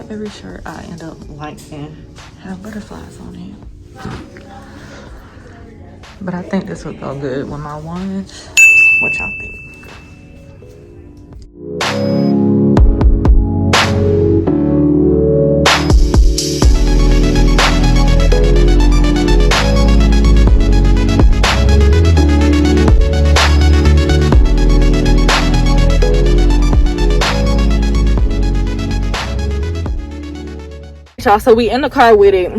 Every shirt I end up liking have butterflies on it, but I think this would go good with my ones. What y'all think? Y'all, so we in the car with it.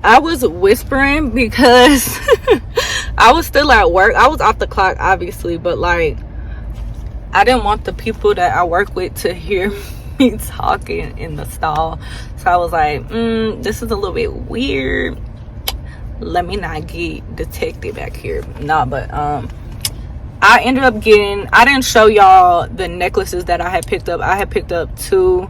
I was whispering because I was still at work. I was off the clock obviously, but like I didn't want the people that I work with to hear me talking in the stall. So I was like, this is a little bit weird, let me not get detected back here. Nah, but I ended up getting, I didn't show y'all the necklaces that I had picked up. I had picked up 2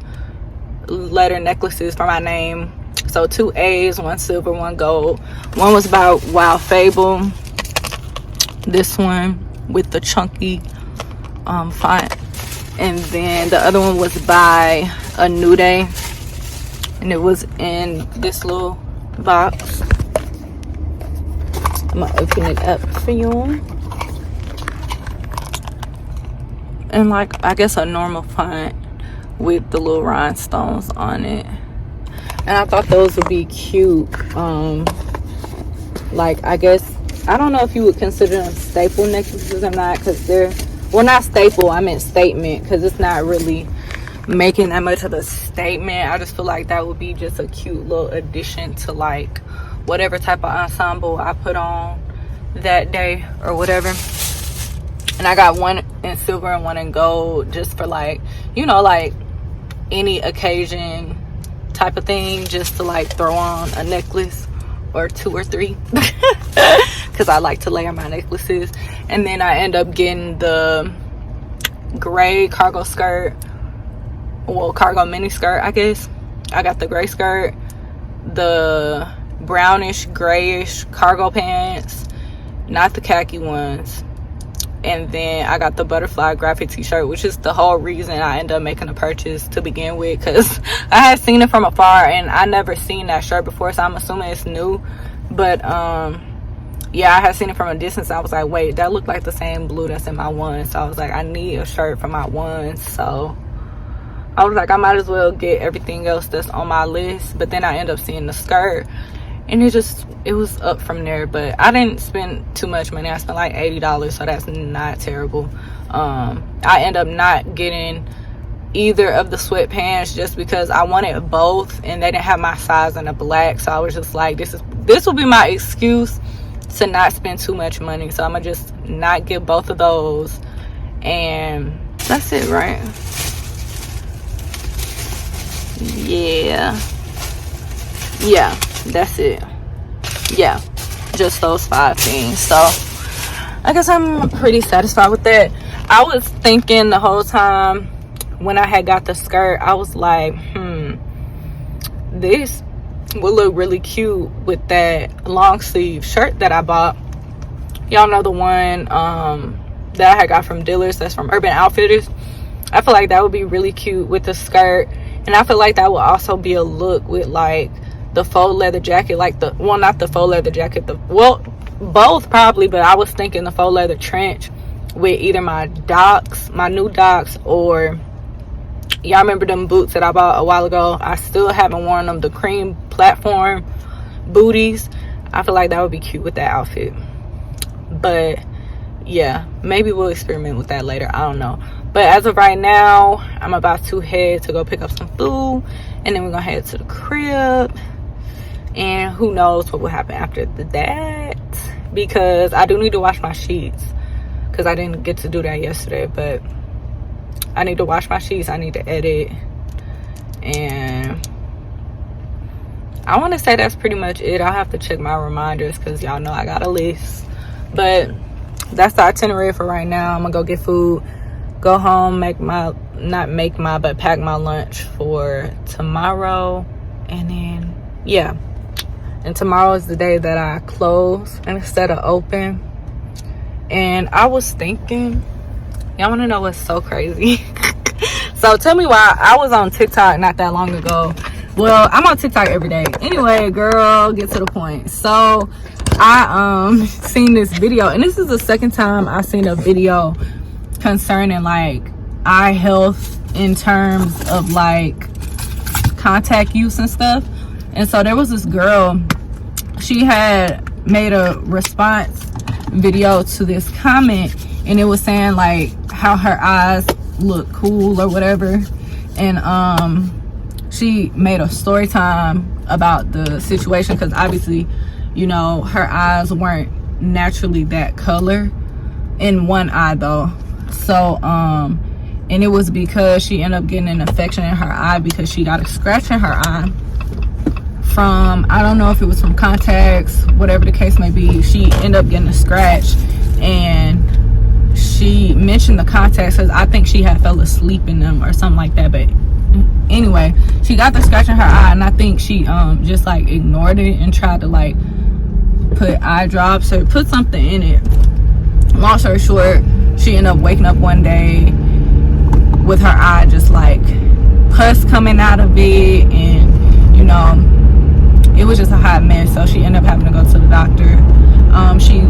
letter necklaces for my name, so 2 A's, 1 silver, 1 gold. One was by Wild Fable, this one with the chunky font, and then the other one was by a New Day, and it was in this little box. I'm gonna open it up for you, and like I guess a normal font with the little rhinestones on it, and I thought those would be cute. Like I guess, I don't know if you would consider them staple necklaces or not, because they're, well, not staple, I meant statement, because it's not really making that much of a statement. I just feel like that would be just a cute little addition to like whatever type of ensemble I put on that day or whatever. And I got 1 in silver and 1 in gold, just for like, you know, like any occasion type of thing, just to like throw on a necklace or 2 or 3 because I like to layer my necklaces. And then I end up getting the gray cargo skirt, well, cargo mini skirt, I guess. I got the gray skirt, the brownish grayish cargo pants, not the khaki ones, and then I got the butterfly graphic t-shirt, which is the whole reason I ended up making a purchase to begin with, because I had seen it from afar and I never seen that shirt before, so I'm assuming it's new. But yeah, I had seen it from a distance. I was like, wait, that looked like the same blue that's in my ones. So I was like, I need a shirt for my ones. So I was like, I might as well get everything else that's on my list. But then I ended up seeing the skirt, and it was up from there. But I didn't spend too much money. I spent like $80, so that's not terrible. I end up not getting either of the sweatpants just because I wanted both, and they didn't have my size in the black. So I was just like, this will be my excuse to not spend too much money. So I'm gonna just not get both of those, and that's it, right? Yeah, that's it. Yeah, just those 5 things. So I guess I'm pretty satisfied with that. I was thinking the whole time when I had got the skirt, I was like, this would look really cute with that long sleeve shirt that I bought. Y'all know the one that I had got from Dillard's, that's from Urban Outfitters. I feel like that would be really cute with the skirt, and I feel like that would also be a look with like the faux leather jacket, like the, well, not the faux leather jacket, both probably, but I was thinking the faux leather trench with either my new Docs, or Y'all remember them boots that I bought a while ago? I still haven't worn them, the cream platform booties. I feel like that would be cute with that outfit. But yeah, maybe we'll experiment with that later, I don't know. But as of right now, I'm about to head to go pick up some food, and then we're gonna head to the crib, and who knows what will happen after that, because I do need to wash my sheets, because I didn't get to do that yesterday. But I need to wash my sheets, I need to edit, and I want to say that's pretty much it. I'll have to check my reminders, because y'all know I got a list. But that's the itinerary for right now. I'm gonna go get food, go home, pack my lunch for tomorrow, and then yeah. And tomorrow is the day that I close instead of open. And I was thinking, y'all want to know what's so crazy? So tell me why. I was on TikTok not that long ago. Well, I'm on TikTok every day. Anyway, girl, get to the point. So I seen this video, and this is the second time I seen a video concerning like eye health in terms of like contact use and stuff. And so there was this girl, she had made a response video to this comment, and it was saying like how her eyes look cool or whatever. And she made a story time about the situation, because obviously, you know, her eyes weren't naturally that color in one eye though. So and it was because she ended up getting an infection in her eye because she got a scratch in her eye from, I don't know if it was from contacts, whatever the case may be. She ended up getting a scratch, and she mentioned the contacts because I think she had fell asleep in them or something like that. But anyway, she got the scratch in her eye, and I think she just like ignored it and tried to like put eye drops or put something in it. Long story short, she ended up waking up one day with her eye just like pus coming out of it, and you know, it was just a hot mess. So she ended up having to go to the doctor. She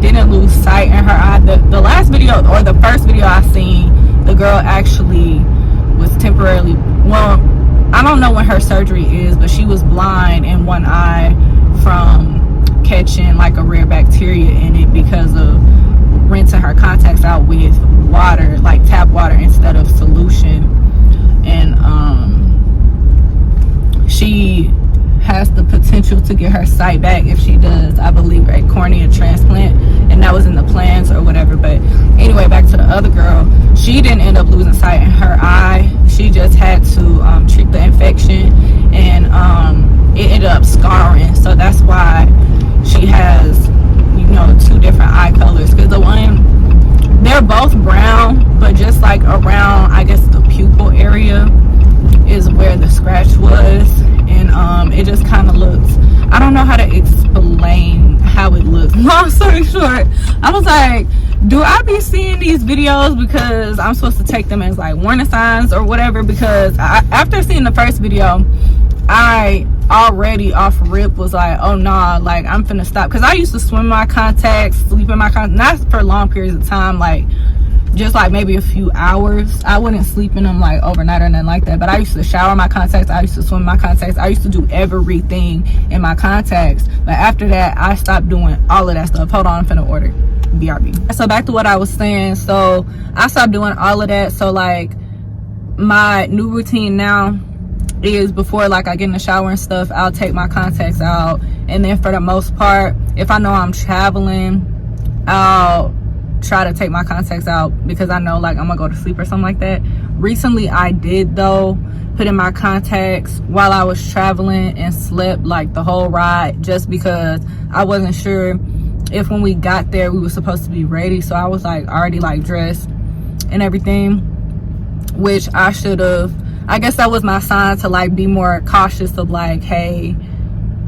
didn't lose sight in her eye. The last video, or the first video I seen, the girl actually was temporarily, well, I don't know when her surgery is, but she was blind in one eye from catching like a rare bacteria in it because of rinsing her contacts out with water, like tap water instead of solution. And she has the potential to get her sight back if she does, I believe, a cornea transplant, and that was in the plans or whatever. But anyway, back to the other girl, she didn't end up losing sight in her eye. She just had to treat the infection, and it ended up scarring. So that's why she has, you know, two different eye colors, because the one, they're both brown, but just like around, I guess, the pupil area is where the scratch was. And it just kind of looks, I don't know how to explain how it looks. Long story short, I was like, do I be seeing these videos because I'm supposed to take them as like warning signs or whatever? Because after seeing the first video, I already off rip was like, oh nah, like I'm finna stop. Because I used to swim in my contacts, sleep in my contacts, not for long periods of time, like just like maybe a few hours. I wouldn't sleep in them like overnight or nothing like that, but I used to shower in my contacts, I used to swim in my contacts, I used to do everything in my contacts. But after that, I stopped doing all of that stuff. Hold on, I'm finna order BRB. So back to what I was saying. So I stopped doing all of that. So like my new routine now is, before like I get in the shower and stuff, I'll take my contacts out, and then for the most part, if I know I'm traveling, I'll try to take my contacts out because I know like I'm gonna go to sleep or something like that. Recently I did though put in my contacts while I was traveling and slept like the whole ride, just because I wasn't sure if when we got there we were supposed to be ready. So I was like already like dressed and everything, which I should have. I guess that was my sign to like be more cautious of like, hey,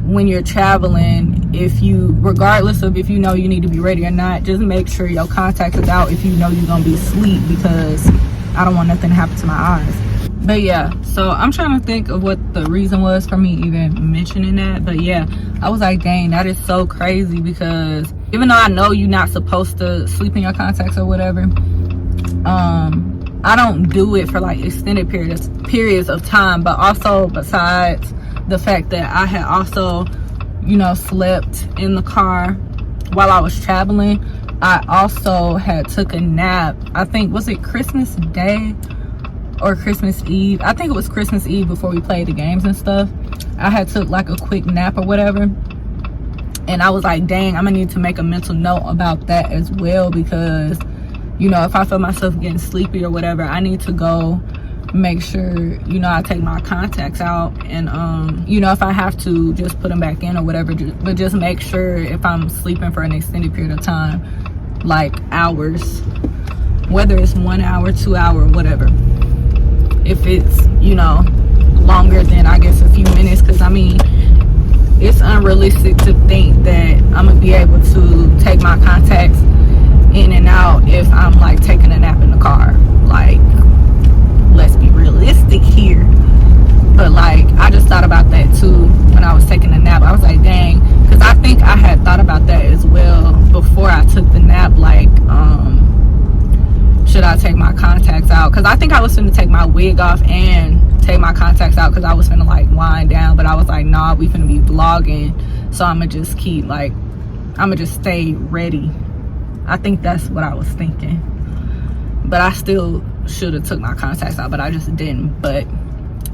when you're traveling, if you, regardless of if you know you need to be ready or not, just make sure your contacts is out if you know you're gonna be asleep, because I don't want nothing to happen to my eyes. But yeah, so I'm trying to think of what the reason was for me even mentioning that. But yeah, I was like, dang, that is so crazy, because even though I know you're not supposed to sleep in your contacts or whatever, I don't do it for like extended periods of time. But also, besides the fact that I had also, you know, slept in the car while I was traveling, I also had took a nap. I think, was it Christmas Day or Christmas Eve? I think it was Christmas Eve, before we played the games and stuff. I had took like a quick nap or whatever, and I was like, dang, I'm gonna need to make a mental note about that as well, because, you know, if I feel myself getting sleepy or whatever, I need to go make sure, you know, I take my contacts out, and you know, if I have to, just put them back in or whatever, but just make sure if I'm sleeping for an extended period of time, like hours, whether it's 1 hour, 2 hour, whatever. If it's, you know, longer than, I guess, a few minutes, because I mean, it's unrealistic to think that I'm gonna be able to take my contacts in and out if I'm like taking a nap in the car. Like, let's be realistic here. But like, I just thought about that too when I was taking a nap. I was like, dang, because I think I had thought about that as well before I took the nap. Like, should I take my contacts out? Because I think I was finna take my wig off and take my contacts out, because I was finna like wind down. But I was like, nah, we finna be vlogging, so I'm gonna just keep like, I'm gonna just stay ready. I think that's what I was thinking. But I still should have took my contacts out, but I just didn't. But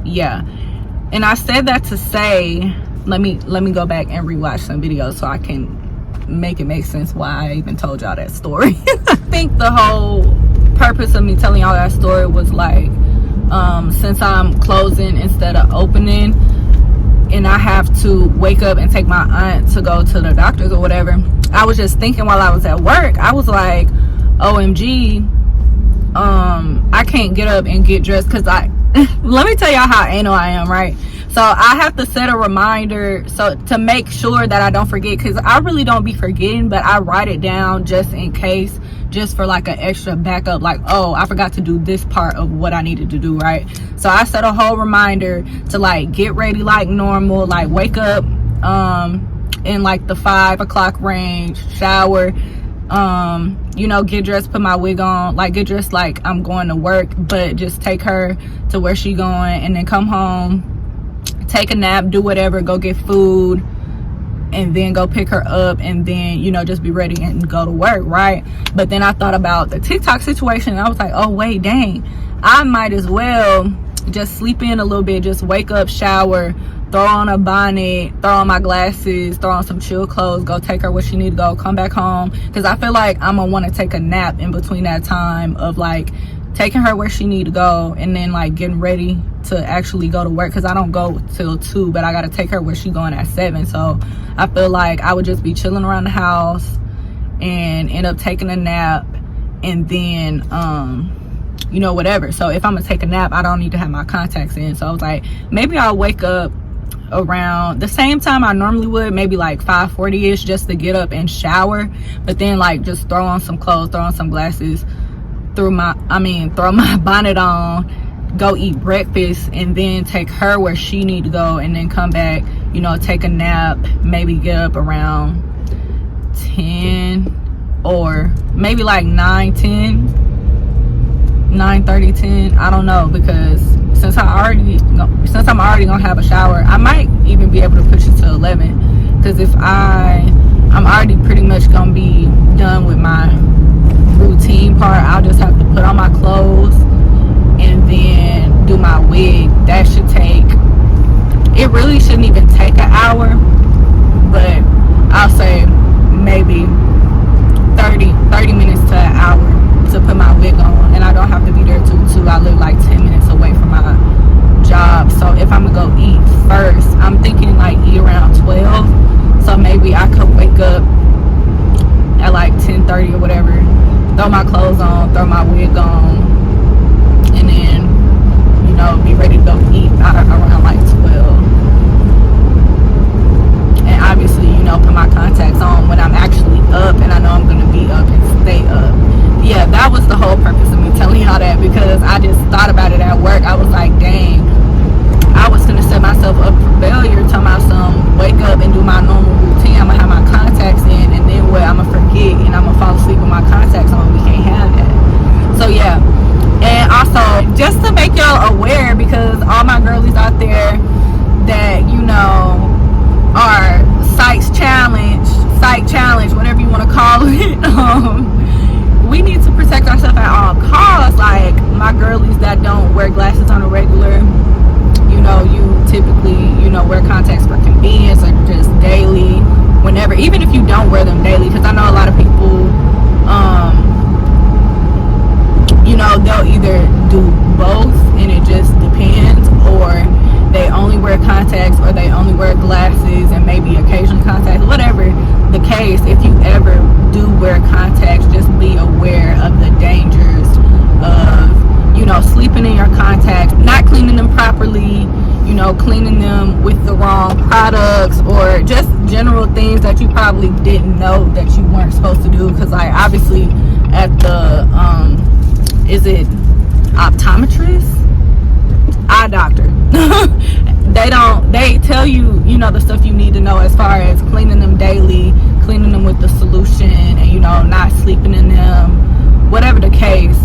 yeah, and I said that to say, let me go back and rewatch some videos so I can make it make sense why I even told y'all that story. I think the whole purpose of me telling y'all that story was like, since I'm closing instead of opening, and I have to wake up and take my aunt to go to the doctors or whatever, I was just thinking while I was at work, I was like, OMG, I can't get up and get dressed, because let me tell y'all how anal I am, right? So I have to set a reminder so to make sure that I don't forget, because I really don't be forgetting, but I write it down just in case, just for like an extra backup, like, oh, I forgot to do this part of what I needed to do, right? So I set a whole reminder to like get ready like normal, like wake up in like the 5 o'clock range, shower, you know, get dressed, put my wig on, like get dressed like I'm going to work, but just take her to where she going, and then come home, take a nap, do whatever, go get food, and then go pick her up, and then, you know, just be ready and go to work, right? But then I thought about the TikTok situation, and I was like, oh wait, dang, I might as well just sleep in a little bit, just wake up, shower, throw on a bonnet, throw on my glasses, throw on some chill clothes, go take her where she need to go, come back home, because I feel like I'm gonna want to take a nap in between that time of like taking her where she need to go, and then like getting ready to actually go to work, because I don't go till 2, but I gotta take her where she going at 7. So I feel like I would just be chilling around the house and end up taking a nap, and then you know, whatever. So if I'm gonna take a nap, I don't need to have my contacts in. So I was like, maybe I'll wake up around the same time I normally would, maybe like 5:40ish, just to get up and shower, but then like just throw on some clothes, throw on some glasses, throw my bonnet on, go eat breakfast, and then take her where she need to go, and then come back, you know, take a nap, maybe get up around 10 or maybe like 9:30, 10, I don't know, because since I'm already gonna have a shower, I might even be able to push it to 11, because if I'm already pretty much gonna be done with my routine part. I'll just have to put on my clothes and then do my wig. That should take, it really shouldn't even take an hour, but I'll say maybe 30 minutes to an hour to put my wig on, and I don't have to be there too. I live like 10 minutes away from my job, so if I'm gonna go eat first, I'm thinking like eat around 12, so maybe I could wake up at like 10:30 or whatever, throw my clothes on, throw my wig on, and then, you know, be ready to go eat around like 12, and obviously, you know, put my contacts on when I'm actually up and I know I'm gonna be up and stay up. Yeah, that was the whole purpose of me telling y'all that, because I just thought about it contacts, or they only wear glasses and maybe occasionally contacts, whatever the case. If you ever do wear contacts, just be aware of the dangers of, you know, sleeping in your contacts, not cleaning them properly, you know, cleaning them with the wrong products, or just general things that you probably didn't know that you weren't supposed to do. Because like obviously at the is it optometrist, eye doctor, they tell you, you know, the stuff you need to know as far as cleaning them daily, cleaning them with the solution, and, you know, not sleeping in them, whatever the case.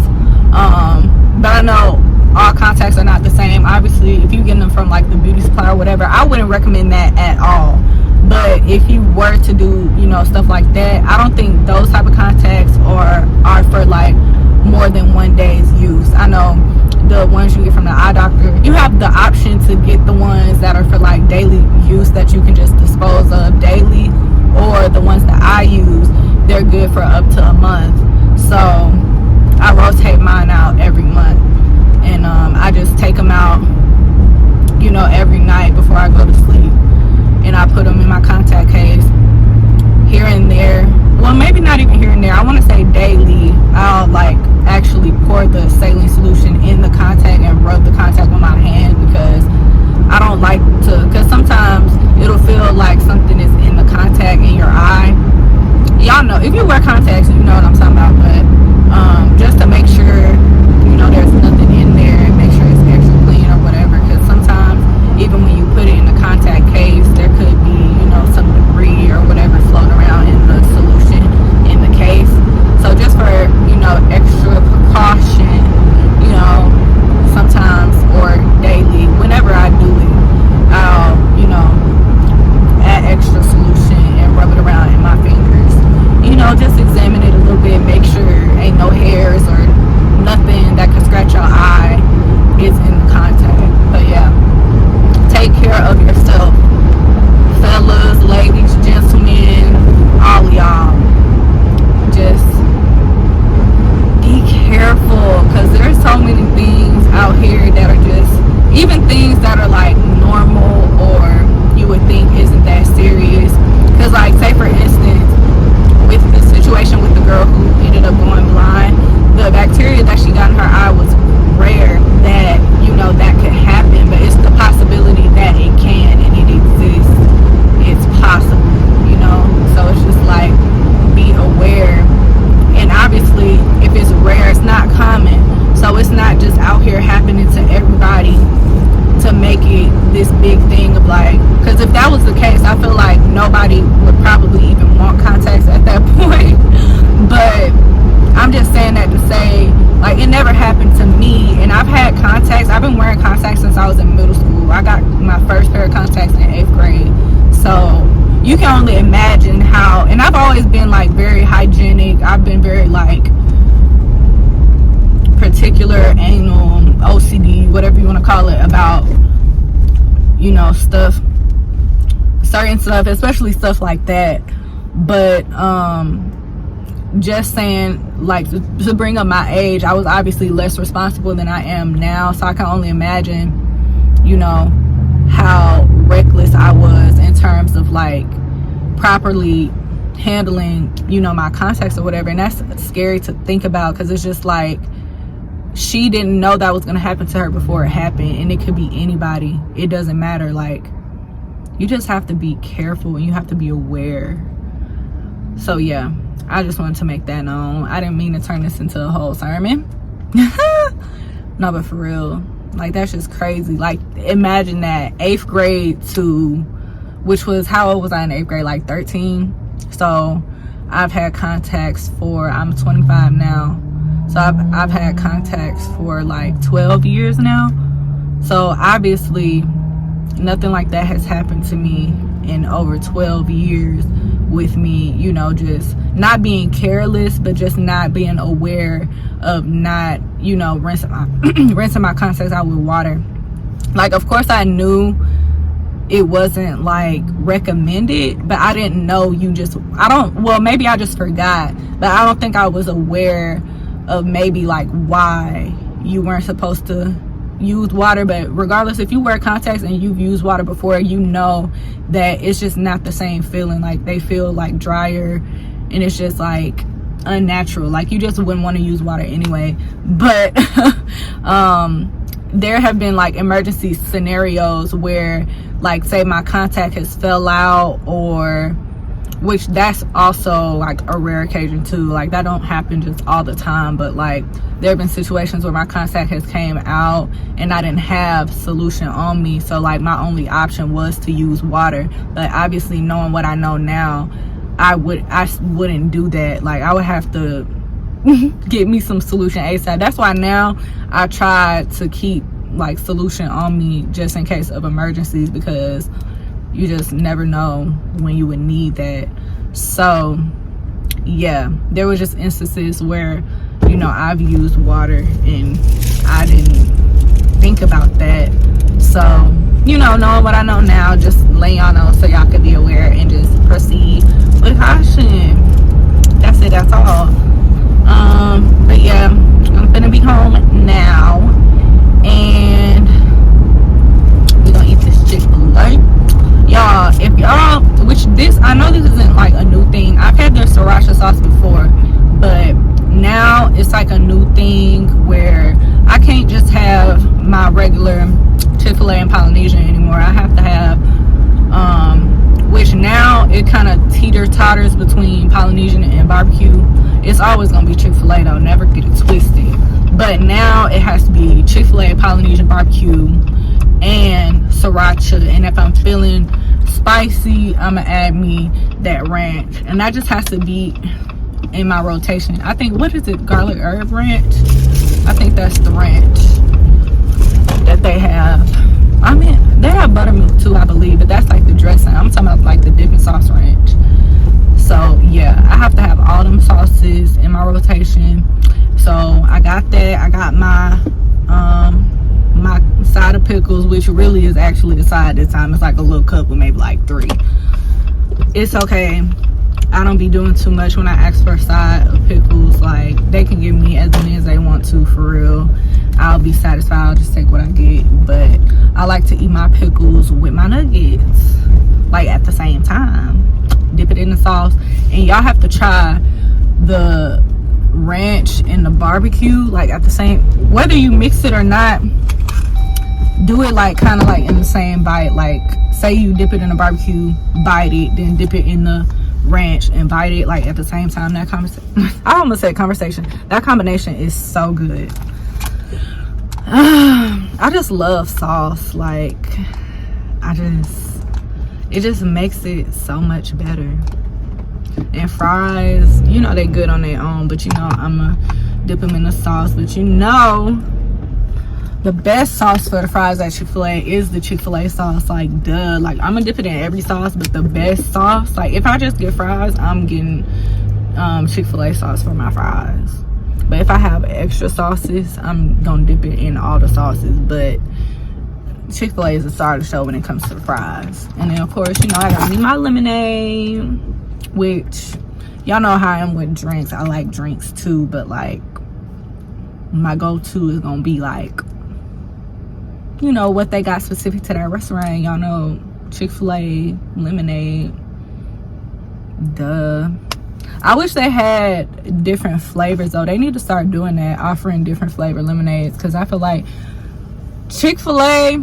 But I know all contacts are not the same. Obviously, if you're getting them from like the beauty supply or whatever, I wouldn't recommend that at all. But if you were to do, you know, stuff like that, I don't think those type of contacts are for like more than one day's use. I know the ones you get from the eye doctor, you have the option to get the ones that are for like daily use that you can just dispose of daily, or the ones that I use, they're good for up to a month. So I rotate mine out every month, and I just take them out, you know, every night before I go to sleep, and I put them in my contact case here and there. Well, maybe not even here and there. I want to say daily. I'll like actually pour the saline solution in the contact and rub the contact on my hand, because I don't like to, because sometimes it'll feel like something is in the contact in your eye. Y'all know, if you wear contacts, you know what I'm talking about. But just to make sure, you know, there's nothing in there, and make sure it's extra clean or whatever, because sometimes even when you put it in the contact case, there could be, you know, some debris or whatever floating around in the solution in the case. So just for, you know, extra precaution, you know, sometimes or daily, whenever I do it, I'll, you know, add extra solution and rub it around in my fingers. You know, just examine it a little bit, make sure ain't no hairs or nothing that could scratch your eye is in the contact. But yeah, take care of yourself, fellas, ladies, gentlemen, all of y'all. Just be careful, because there's so many things out here that are just, even things that are like normal or you would think isn't that serious. Because like, say for instance, with the situation with the girl who ended up going blind, the bacteria that she got in her eye was rare, that, you know, that could happen, but it's the possibility that it can, and it exists. It's possible, you know. So it's just like, be aware. And obviously, if it's rare, it's not common, so it's not just out here happening to everybody to make it this big thing of like, because if that was the case, I feel like nobody would probably even want contacts at that point. But I'm just saying that to say, like, it never happened to me, and I've had contacts. I've been wearing contacts since I was in middle school. I got my first pair of contacts in 8th grade, so you can only imagine how. And I've always been like very hygienic. I've been very like particular, anal, OCD, whatever you want to call it, about, you know, stuff, certain stuff, especially stuff like that. But just saying, like, to bring up my age, I was obviously less responsible than I am now, so I can only imagine, you know, how reckless I was in terms of like properly handling, you know, my contacts or whatever. And that's scary to think about, because it's just like, she didn't know that was going to happen to her before it happened, and it could be anybody. It doesn't matter. Like, you just have to be careful, and you have to be aware. So yeah, I just wanted to make that known. I didn't mean to turn this into a whole sermon. No, but for real, like, that's just crazy. Like, imagine that, 8th grade to, which was, how old was I in 8th grade? Like 13. So I've had contacts for, I'm 25 now, so I've had contacts for like 12 years now. So obviously nothing like that has happened to me in over 12 years with me, you know, just not being careless, but just not being aware of not, you know, rinsing my contacts out with water. Like, of course I knew it wasn't like recommended, but I didn't know, well, maybe I just forgot, but I don't think I was aware of maybe like why you weren't supposed to used water, but regardless, if you wear contacts and you've used water before, you know that it's just not the same feeling. Like, they feel like drier, and it's just like unnatural. Like, you just wouldn't want to use water anyway. But there have been like emergency scenarios where, like, say my contact has fell out, or, which that's also like a rare occasion too. Like, that don't happen just all the time, but like there have been situations where my contact has came out and I didn't have solution on me, so like my only option was to use water. But obviously, knowing what I know now, I wouldn't do that. Like, I would have to get me some solution ASAP. That's why now I try to keep like solution on me just in case of emergencies, because you just never know when you would need that. So yeah, there were just instances where, you know, I've used water and I didn't think about that. So, you know, knowing what I know now, just letting y'all know so y'all can be aware and just proceed with caution. That's it, that's all. But yeah, I'm gonna be home now, and we're gonna eat this Chick-fil-A. Y'all, if y'all, which this, I know this isn't like a new thing. I've had their sriracha sauce before, but now it's like a new thing where I can't just have my regular Chick-fil-A and Polynesian anymore. I have to have, which now it kind of teeter-totters between Polynesian and barbecue. It's always gonna be Chick-fil-A though, never get it twisted. But now it has to be Chick-fil-A, Polynesian barbecue, and sriracha. And if I'm feeling spicy, I'm gonna add me that ranch, and that just has to be in my rotation. I think, what is it, garlic herb ranch? I think that's the ranch that they have. I mean, they have buttermilk too, I believe, but that's like the dressing. I'm talking about like the dipping sauce ranch. So yeah, I have to have all them sauces in my rotation. So I got that. I got my my side of pickles, which really is actually a side this time. It's like a little cup with maybe like 3. It's okay. I don't be doing too much when I ask for a side of pickles. Like, they can give me as many as they want to, for real. I'll be satisfied. I'll just take what I get. But I like to eat my pickles with my nuggets, like, at the same time. Dip it in the sauce. And y'all have to try the ranch and the barbecue, like, at the same, whether you mix it or not, do it like kind of like in the same bite. Like, say you dip it in the barbecue, bite it, then dip it in the ranch and bite it, like, at the same time. That I almost said conversation. That combination is so good. I just love sauce. Like, it just makes it so much better. And fries, you know, they good on their own, but you know, I'ma dip them in the sauce. But you know, the best sauce for the fries at Chick-fil-A is the Chick-fil-A sauce. Like, duh. Like, I'm gonna dip it in every sauce, but the best sauce, like, if I just get fries, I'm getting Chick-fil-A sauce for my fries. But if I have extra sauces, I'm gonna dip it in all the sauces. But Chick-fil-A is the star of the show when it comes to the fries. And then, of course, you know, I gotta need my lemonade, which y'all know how I am with drinks. I like drinks too, but like, my go-to is gonna be like, you know, what they got specific to that restaurant. Y'all know, Chick-fil-A lemonade. Duh. I wish they had different flavors though. They need to start doing that, offering different flavor lemonades, because I feel like Chick-fil-A,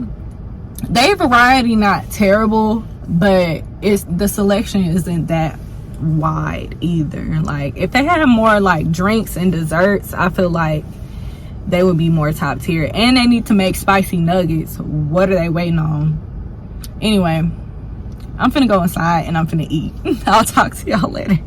their variety not terrible, but it's, the selection isn't that wide either. Like, if they had more like drinks and desserts, I feel like they would be more top tier. And they need to make spicy nuggets. What are they waiting on? Anyway, I'm finna go inside and I'm finna eat. I'll talk to y'all later.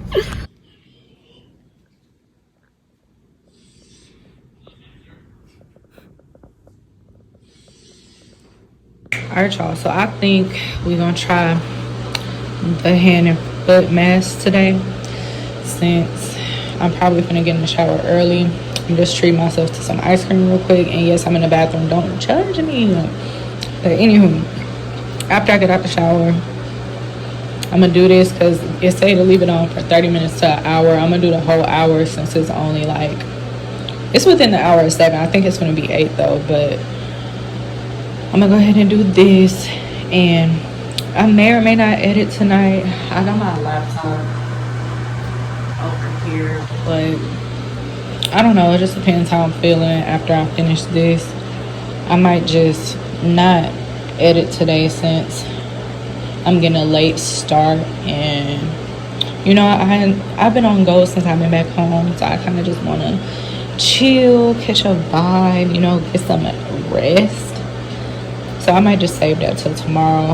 Alright, y'all, so I think we're gonna try the hand and foot mask today, since I'm probably gonna get in the shower early and just treat myself to some ice cream real quick. And yes, I'm in the bathroom, don't judge me. But anywho, after I get out the shower, I'm gonna do this because it say to leave it on for 30 minutes to an hour. I'm gonna do the whole hour, since it's only like, it's within the hour of 7. I think it's gonna be 8 though, but I'm gonna go ahead and do this, and I may or may not edit tonight. I got my laptop over here, but I don't know. It just depends how I'm feeling after I finish this. I might just not edit today since I'm getting a late start, and you know, I've been on go since I've been back home, so I kind of just want to chill, catch a vibe, you know, get some rest. So I might just save that till tomorrow.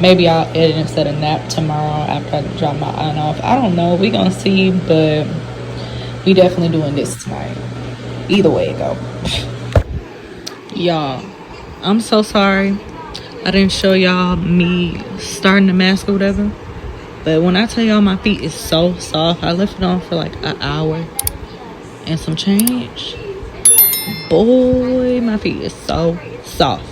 Maybe I'll edit instead of nap tomorrow after I drop my aunt off. I don't know. We gonna see, but we definitely doing this tonight. Either way it go. Y'all, I'm so sorry I didn't show y'all me starting the mask or whatever. But when I tell y'all my feet is so soft, I left it on for like an hour and some change. Boy, my feet is so soft.